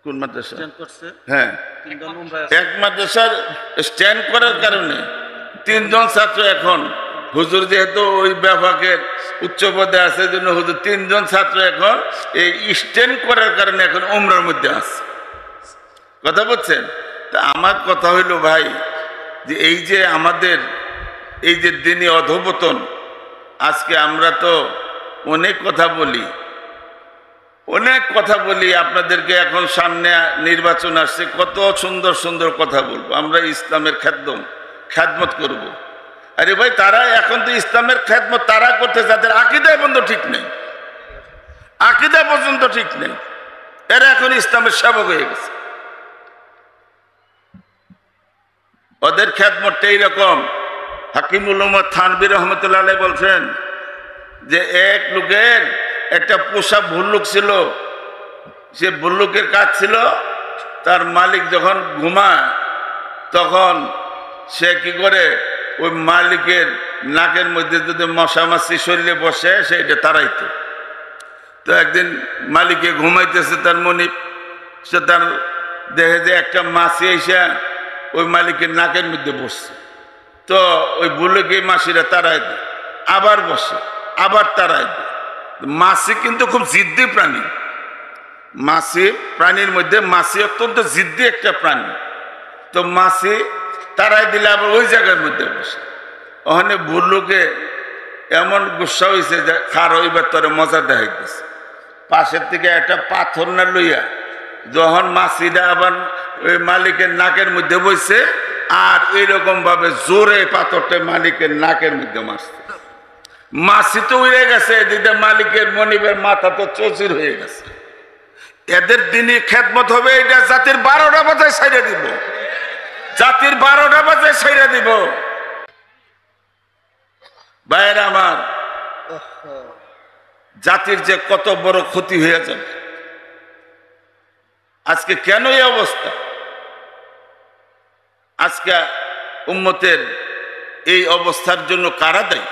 কোন মাদ্রাসা? করছে। হ্যাঁ, 3 জন উমরা। এক মাদ্রাসার স্ট্যান্ড করার কারণে 3 জন ছাত্র এখন, হুজুর যেহেতু ওই বিভাগের উচ্চ পদে আছে, জন্য হুজুর 3 জন ছাত্র এখন এই স্ট্যান্ড করার কারণে এখন উমরার মধ্যে আছে। কথা বলছেন? তা আমার কথা হইল ভাই, যে এই যে আমাদের এই যে দিনই অধঃপতন, আজকে আমরা তো অনেক কথা বলি, আপনাদেরকে এখন সামনে নির্বাচন আসছে, কত সুন্দর সুন্দর কথা বলবো। আমরা ইসলামের খ্যাদমত করব। আরে ভাই, তারা এখন তো ইসলামের খ্যাদমত তারা করতে, যাদের আকীদায় পর্যন্ত ঠিক নেই, আকীদা পর্যন্ত ঠিক নেই, এরা এখন ইসলামের সেবক হয়ে গেছে। ওদের খ্যাদমতটা এইরকম। হাকিমুল উম্মত থানভী রহমতুল্লাহ আলাইহি বলছেন যে এক লোকের একটা পোষা ভল্লুক ছিল, সে ভল্লুকের কাজ ছিল, তার মালিক যখন ঘুমায় তখন সে কি করে, ওই মালিকের নাকের মধ্যে যদি মশা মাছি শরীরে বসে সেটা তাড়াইতো। তো একদিন মালিকে ঘুমাইতেছে, তার মনিব, সে তার দেখে যে একটা মাছি এসে ওই মালিকের নাকের মধ্যে বসছে। তো ওই ভল্লুকে মাছিরা তাড়াই দেয়, আবার বসে, আবার তাড়াই দেয়। মাছি কিন্তু খুব জিদ্দি প্রাণী। প্রাণীর মধ্যে মাছি অত্যন্ত জিদ্দি একটা প্রাণী। তো মাছি তারাই দিলে আবার ওই জায়গার মধ্যে বসে। ওখানে ভল্লুকে এমন গুসা হয়েছে যে খার ওইবার তোরে মজা দেখাইতেছে। পাশের থেকে একটা পাথর না লইয়া যখন মাছিটা আবার ওই মালিকের নাকের মধ্যে বসে, আর এইরকম ভাবে জোরে পাথরটা মালিকের নাকের মধ্যে মারছে। মাছি তো উড়ে গেছে, এদিকে মালিকের মনিবের মাথা তো চৌচির হয়ে গেছে। এদের দিনই খেদমত হবে, এটা জাতির 12টা বাজায় ছাইড়া দিব, জাতির 12টা বাজায় ছাইড়া দিব। ভাইয়েরা আমার, জাতির যে কত বড় ক্ষতি হয়ে যাবে। আজকে কেন এই অবস্থা? আজকে উম্মতের এই অবস্থার জন্য কারা দায়ী?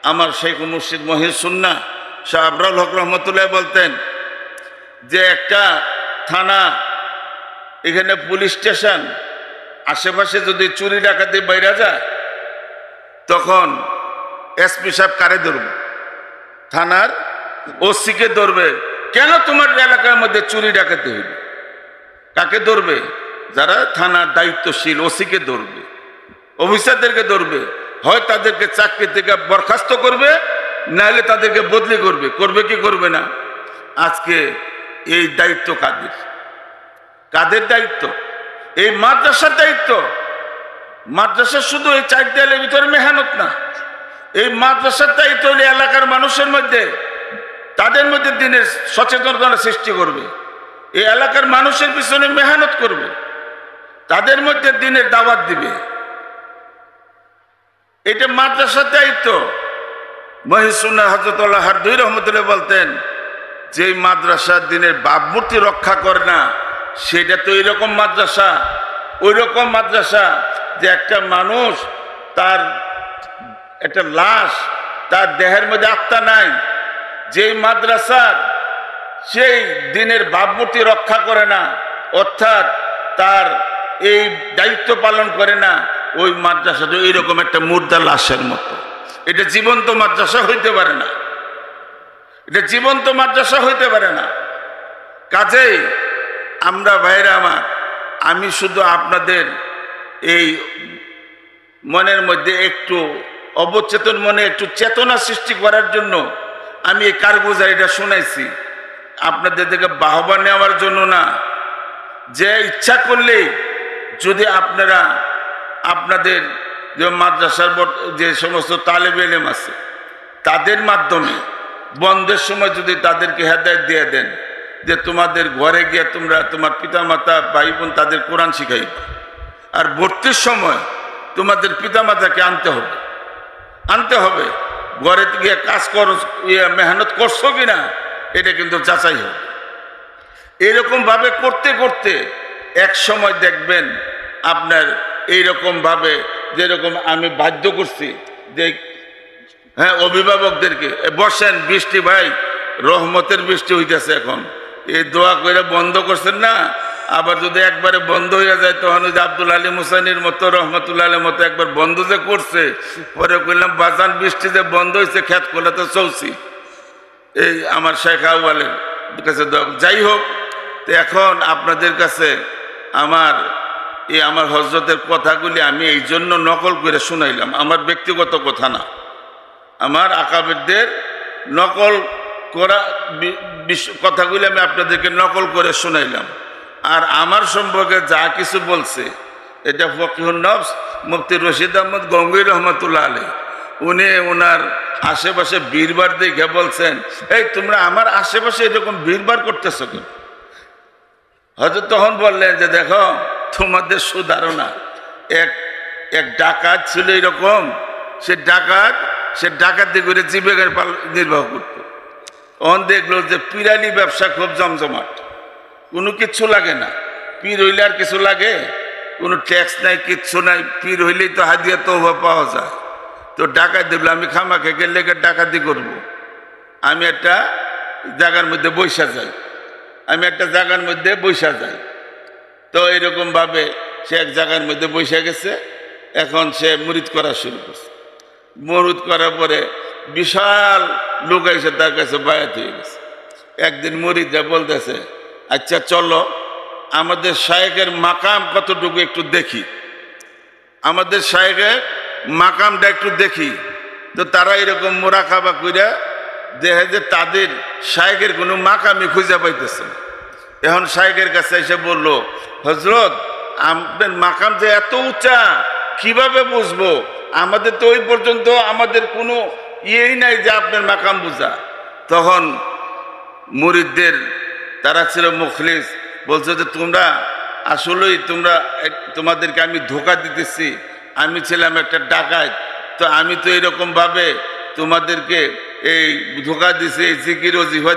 আমার শেখ মুর্শিদ মহিউদ্দিন শাহ আবরারুল হক রহমতুল্লাহ বলতেন যে একটা থানা, এখানে পুলিশ স্টেশন, আশেপাশে যদি চুরি ডাকাতি বাইরে যায় তখন এসপি সাহেব কারে ধরবে? থানার ওসিকে ধরবে। কেন তোমার এলাকার মধ্যে চুরি ডাকাতি হইবে? কাকে ধরবে? যারা থানার দায়িত্বশীল, ওসিকে ধরবে, অফিসারদেরকে ধরবে। হয় তাদেরকে চাকরি থেকে বরখাস্ত করবে, নাহলে তাদেরকে বদলি করবে, করবে কি করবে না। আজকে এই দায়িত্ব কাদের? কাদের দায়িত্ব? এই মাদ্রাসার দায়িত্ব। মাদ্রাসা শুধু এই 4 দেয়ালের ভিতরে মেহনত না, এই মাদ্রাসার দায়িত্ব হলে এলাকার মানুষের মধ্যে, তাদের মধ্যে দিনের সচেতনতা সৃষ্টি করবে, এই এলাকার মানুষের পিছনে মেহনত করবে, তাদের মধ্যে দিনের দাওয়াত দিবে। এটা মাদ্রাসার দায়িত্ব। মহিসুন্নাহ হযরত আল্লাহ হারদুই রহমতুল্লাহ বলতেন যে মাদ্রাসার দিনের ভাবমূর্তি রক্ষা করে না, সেটা তো এরকম মাদ্রাসা, ওই রকম মাদ্রাসা যে একটা মানুষ, তার একটা লাশ, তার দেহের মধ্যে আত্মা নাই, যেই মাদ্রাসার সেই দিনের ভাবমূর্তি রক্ষা করে না, অর্থাৎ তার এই দায়িত্ব পালন করে না, ওই মাদ্রাসাটা এইরকম একটা মুর্দা লাশের মতো। এটা জীবন্ত মাদ্রাসা হইতে পারে না, এটা জীবন্ত মাদ্রাসা হইতে পারে না। কাজেই আমরা ভাইরা আমার, আমি শুধু আপনাদের এই মনের মধ্যে একটু অবচেতন মনে একটু চেতনা সৃষ্টি করার জন্য আমি এই কারগুজারিটা শুনাইছি, আপনাদের থেকে বাহবা নেওয়ার জন্য না। যে ইচ্ছা করলেই যদি আপনারা আপনাদের যে মাদ্রাসার যে সমস্ত তালেবে ইলম আছে তাদের মাধ্যমে বন্ধের সময় যদি তাদেরকে হেদায়েত দিয়ে দেন যে তোমাদের ঘরে গিয়ে তোমরা তোমার পিতামাতা ভাই বোন তাদের কোরআন শিখাইবা, আর ভর্তির সময় তোমাদের পিতামাতাকে আনতে হবে, ঘরে গিয়ে কাজ করো, মেহনত করছো কিনা এটা কিন্তু যাচাই হবে। এরকম ভাবে করতে করতে এক সময় দেখবেন আপনার এইরকম ভাবে, যেরকম আমি বাধ্য করছি যে হ্যাঁ অভিভাবকদেরকে বসেন, বৃষ্টি ভাই রহমতের বৃষ্টি হইতেছে, এখন এই দোয়া করে বন্ধ করছেন না, আবার যদি একবারে বন্ধ হয়ে যায় তখন ওই যে আব্দুল আলী মুসানির মতো রহমতুল্লাহ আলীর মতো একবার বন্ধ যে করছে, পরে কইলাম বাজান বৃষ্টি যে বন্ধ হয়েছে খেত করলে তো চলছি, এই আমার শেখ আউয়ালের কাছে। যাই হোক, তো এখন আপনাদের কাছে আমার হজরতের কথাগুলি আমি এই জন্য নকল করে শুনাইলাম, আমার ব্যক্তিগত কথা না, আমার আকাবেরদের নকল করা কথাগুলি আমি আপনাদেরকে নকল করে শুনাইলাম। আর আমার সম্পর্কে যা কিছু বলছে এটা ফকিহুন নফস মুফতি রশিদ আহমদ গঙ্গুই রহমতুল্লাহ আলাইহি, উনি ওনার আশেপাশে বীরবার দেখে বলছেন, এই তোমরা আমার আশেপাশে এরকম বীরবার করতেছ কেন? হয়তো তখন বললেন যে দেখো তোমাদের সুধারণা, এক ডাকাত ছিল এরকম, সে ডাকাতি করে জীবিকা নির্বাহ করত। তখন দেখলো যে পিরানি ব্যবসা খুব জমজমাট, কোনো কিচ্ছু লাগে না, পীর হইলে আর কিছু লাগে? কোনো ট্যাক্স নাই, কিচ্ছু নাই, পীর হইলেই তো হাদিয়া তওবা পাওয়া যায়। তো ডাকাত দেখলো আমি খামাখে গেলে ডাকাতি করব, আমি একটা জায়গার মধ্যে বৈশা যাই, তো এরকম ভাবে সে এক জায়গার মধ্যে বৈশা গেছে। এখন সে মুরিদ করা শুরু করছে, মুরিদ করার পরে বিশাল লোক এসে তার কাছে বায়াত হয়ে গেছে। একদিন মুরিদরা বলতেছে, আচ্ছা চলো আমাদের শায়েখের মাকাম কতটুকু একটু দেখি, আমাদের শায়েখের মাকামটা একটু দেখি। তো তারা এরকম মোরাকাবা কইরা দেখে যে তাদের শায়েখের কোনো মাকামই খুঁজে পাইতেছে না। এখন শায়েখের কাছে এসে বলল, হজরত আপনার মাকাম যে এত উঁচা কিভাবে বুঝবো? আমাদের তো ওই পর্যন্ত আমাদের কোনো ইয়েই নাই যে আপনার মাকাম বুঝা। তখন মুরিদদের তারা ছিল মুখলিস, বলছে যে তোমরা আসলেই তোমাদেরকে আমি ধোকা দিতেছি, আমি ছিলাম একটা ডাকাত, তো আমি তো এরকম ভাবে তোমাদেরকে এই ধোকা দিছি, এই জিকির ও জিফা